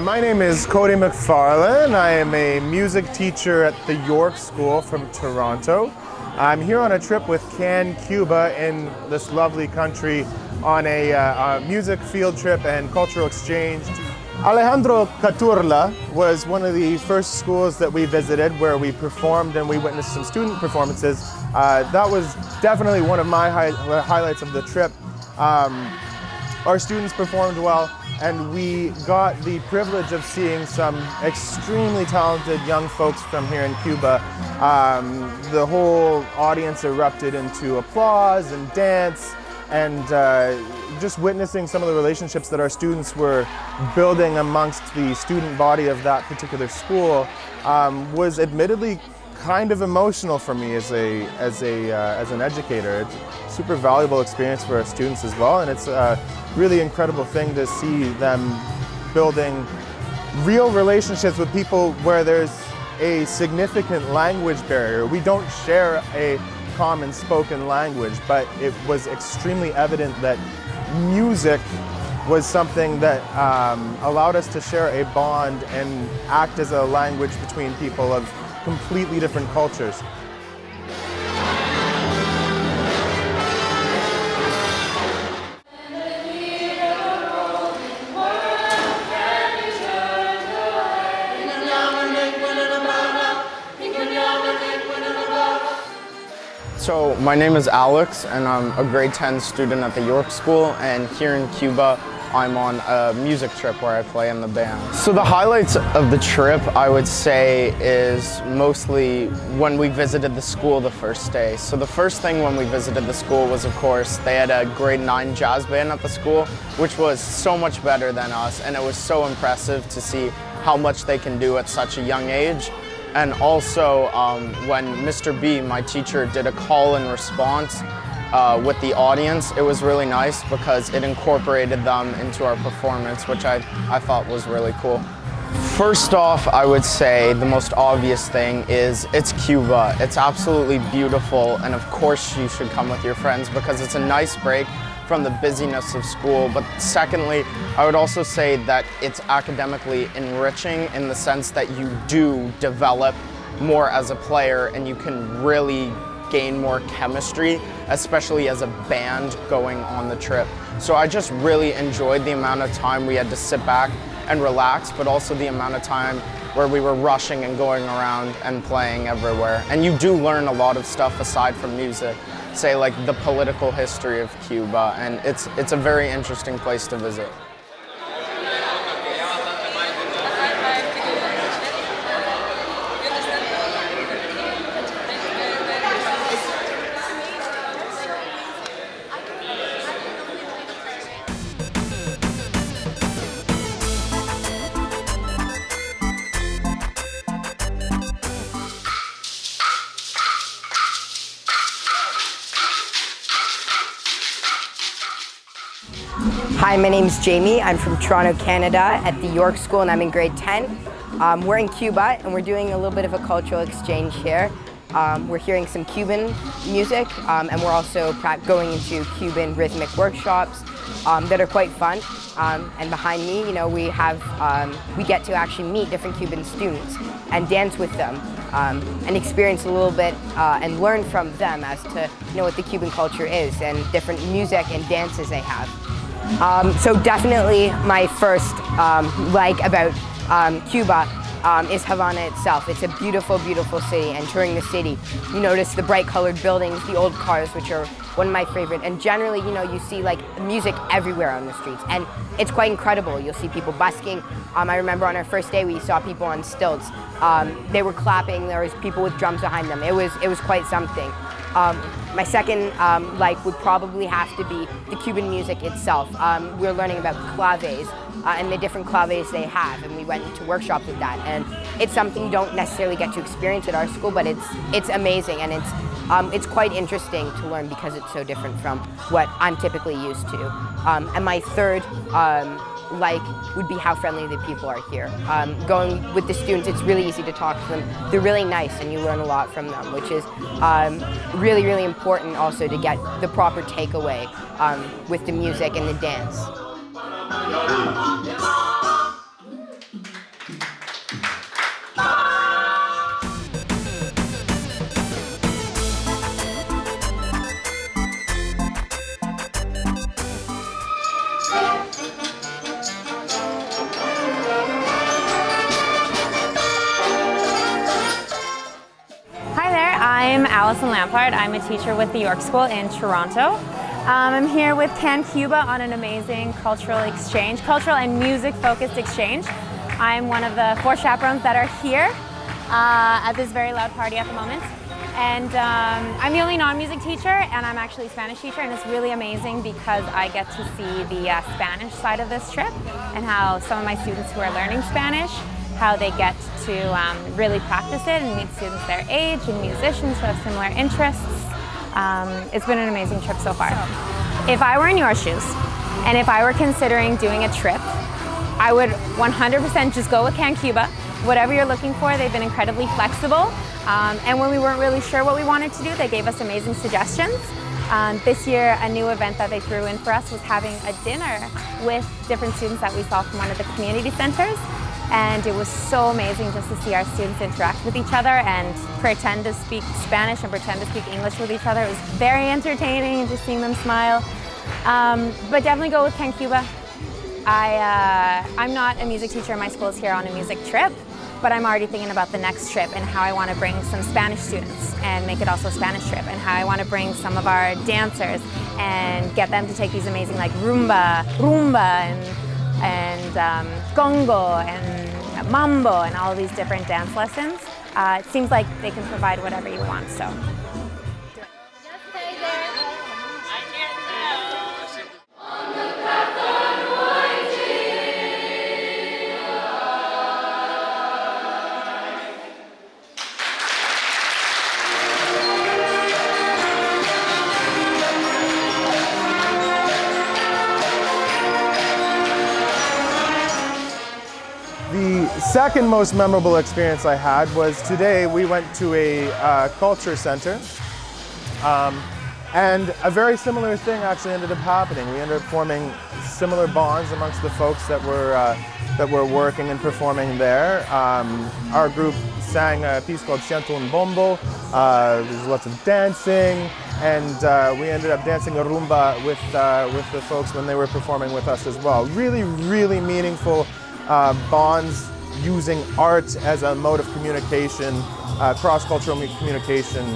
My name is Cody McFarlane. I am a music teacher at the York School from Toronto. I'm here on a trip with CanCuba in this lovely country on a music field trip and cultural exchange. Alejandro Caturla was one of the first schools that we visited where we performed and we witnessed some student performances. That was definitely one of my highlights of the trip. Our students performed well, and we got the privilege of seeing some extremely talented young folks from here in Cuba. The whole audience erupted into applause and dance, and just witnessing some of the relationships that our students were building amongst the student body of that particular school was admittedly kind of emotional for me as an educator. It's a super valuable experience for our students as well, and it's a really incredible thing to see them building real relationships with people where there's a significant language barrier. We don't share a common spoken language, but it was extremely evident that music was something that allowed us to share a bond and act as a language between people of completely different cultures. So my name is Alex, and I'm a grade 10 student at the York School, and here in Cuba I'm on a music trip where I play in the band. So the highlights of the trip, I would say, is mostly when we visited the school the first day. So the first thing when we visited the school was, of course, they had a grade 9 jazz band at the school, which was so much better than us, and it was so impressive to see how much they can do at such a young age. And also when Mr. B, my teacher, did a call and response with the audience, it was really nice because it incorporated them into our performance, which I thought was really cool. First off, I would say the most obvious thing is it's Cuba. It's absolutely beautiful, and of course you should come with your friends because it's a nice break from the busyness of school. But secondly, I would also say that it's academically enriching in the sense that you do develop more as a player and you can really gain more chemistry, especially as a band going on the trip. So I just really enjoyed the amount of time we had to sit back and relax, but also the amount of time where we were rushing and going around and playing everywhere. And you do learn a lot of stuff aside from music, say like the political history of Cuba, and it's a very interesting place to visit. Hi, my name's Jamie. I'm from Toronto, Canada at the York School, and I'm in grade 10. We're in Cuba and we're doing a little bit of a cultural exchange here. We're hearing some Cuban music and we're also going into Cuban rhythmic workshops that are quite fun. And behind me, you know, we get to actually meet different Cuban students and dance with them and experience a little bit and learn from them as to what the Cuban culture is and different music and dances they have. So definitely my first like about Cuba is Havana itself. It's a beautiful, beautiful city, and touring the city, you notice the bright colored buildings, the old cars, which are one of my favorite, and generally, you see like music everywhere on the streets, and it's quite incredible. You'll see people busking. I remember on our first day we saw people on stilts. They were clapping, there was people with drums behind them. It was quite something. My second like would probably have to be the Cuban music itself. We're learning about claves and the different claves they have, and we went into workshops with that. And it's something you don't necessarily get to experience at our school, but it's amazing, and it's quite interesting to learn because it's so different from what I'm typically used to. And my third like would be how friendly the people are here. Going with the students, it's really easy to talk to them. They're really nice and you learn a lot from them, which is really, really important also to get the proper takeaway with the music and the dance. Allison Lampard. I'm a teacher with the York School in Toronto. I'm here with CanCuba on an amazing cultural and music-focused exchange. I'm one of the 4 chaperones that are here at this very loud party at the moment. And I'm the only non-music teacher, and I'm actually a Spanish teacher, and it's really amazing because I get to see the Spanish side of this trip and how some of my students who are learning Spanish, how they get to really practice it and meet students their age and musicians who have similar interests. It's been an amazing trip so far. If I were in your shoes, and if I were considering doing a trip, I would 100% just go with CanCuba. Whatever you're looking for, they've been incredibly flexible. And when we weren't really sure what we wanted to do, they gave us amazing suggestions. This year, a new event that they threw in for us was having a dinner with different students that we saw from one of the community centers. And it was so amazing just to see our students interact with each other and pretend to speak Spanish and pretend to speak English with each other. It was very entertaining, just seeing them smile. But definitely go with CanCuba. I'm not a music teacher. My school is here on a music trip, but I'm already thinking about the next trip and how I want to bring some Spanish students and make it also a Spanish trip, and how I want to bring some of our dancers and get them to take these amazing like rumba and congo and mambo and all of these different dance lessons. It seems like they can provide whatever you want, so. The second most memorable experience I had was today we went to a culture center, and a very similar thing actually ended up happening. We ended up forming similar bonds amongst the folks that were working and performing there. Our group sang a piece called Siento un Bombo. There's lots of dancing, and we ended up dancing a rumba with the folks when they were performing with us as well. Really, really meaningful bonds using art as a mode of communication. Cross-cultural communication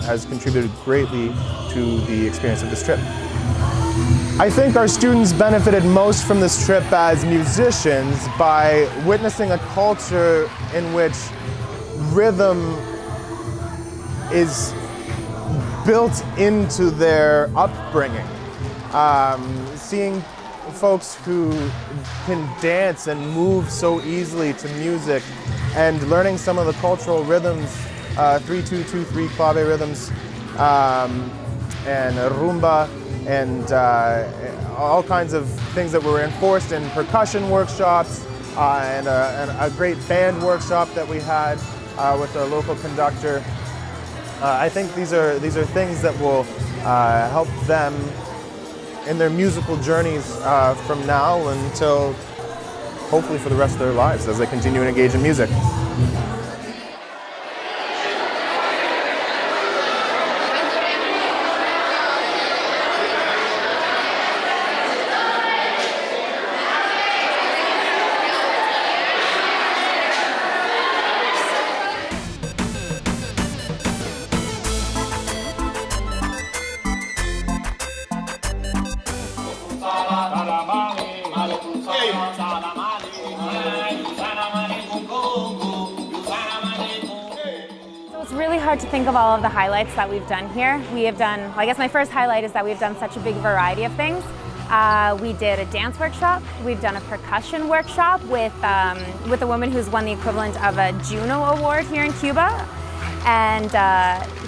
has contributed greatly to the experience of this trip. I think our students benefited most from this trip as musicians by witnessing a culture in which rhythm is built into their upbringing. Seeing folks who can dance and move so easily to music, and learning some of the cultural rhythms, 3-2-2-3 clave rhythms, and rumba, and all kinds of things that were enforced in percussion workshops, and a great band workshop that we had with a local conductor. I think these are things that will help them in their musical journeys from now until hopefully for the rest of their lives as they continue to engage in music. It's really hard to think of all of the highlights that we've done here. We have done, well, I guess my first highlight is that we've done such a big variety of things. We did a dance workshop. We've done a percussion workshop with a woman who's won the equivalent of a Juno Award here in Cuba. And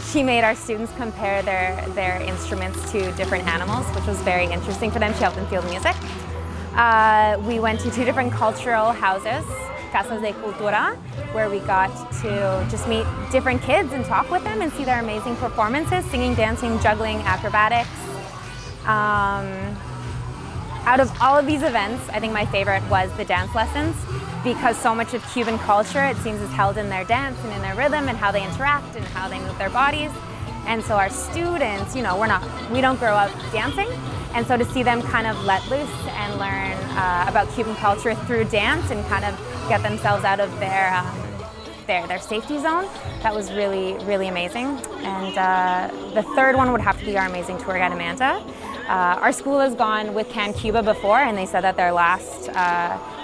she made our students compare their instruments to different animals, which was very interesting for them. She helped them feel the music. We went to 2 different cultural houses, Casas de Cultura, where we got to just meet different kids and talk with them and see their amazing performances, singing, dancing, juggling, acrobatics. Out of all of these events, I think my favorite was the dance lessons, because so much of Cuban culture, it seems, is held in their dance and in their rhythm and how they interact and how they move their bodies. And so our students, you know, we don't grow up dancing, and so to see them kind of let loose and learn about Cuban culture through dance and kind of get themselves out of their their safety zone. That was really, really amazing. And the third one would have to be our amazing tour guide, Amanda. Our school has gone with CanCuba before, and they said that their last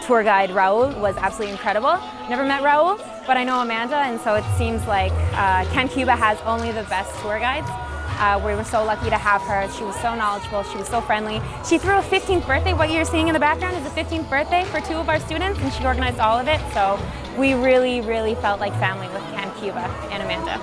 tour guide, Raul, was absolutely incredible. Never met Raul, but I know Amanda, and so it seems like CanCuba has only the best tour guides. We were so lucky to have her. She was so knowledgeable, she was so friendly. She threw a 15th birthday. What you're seeing in the background is a 15th birthday for 2 of our students, and she organized all of it. So we really, really felt like family with CanCuba and Amanda.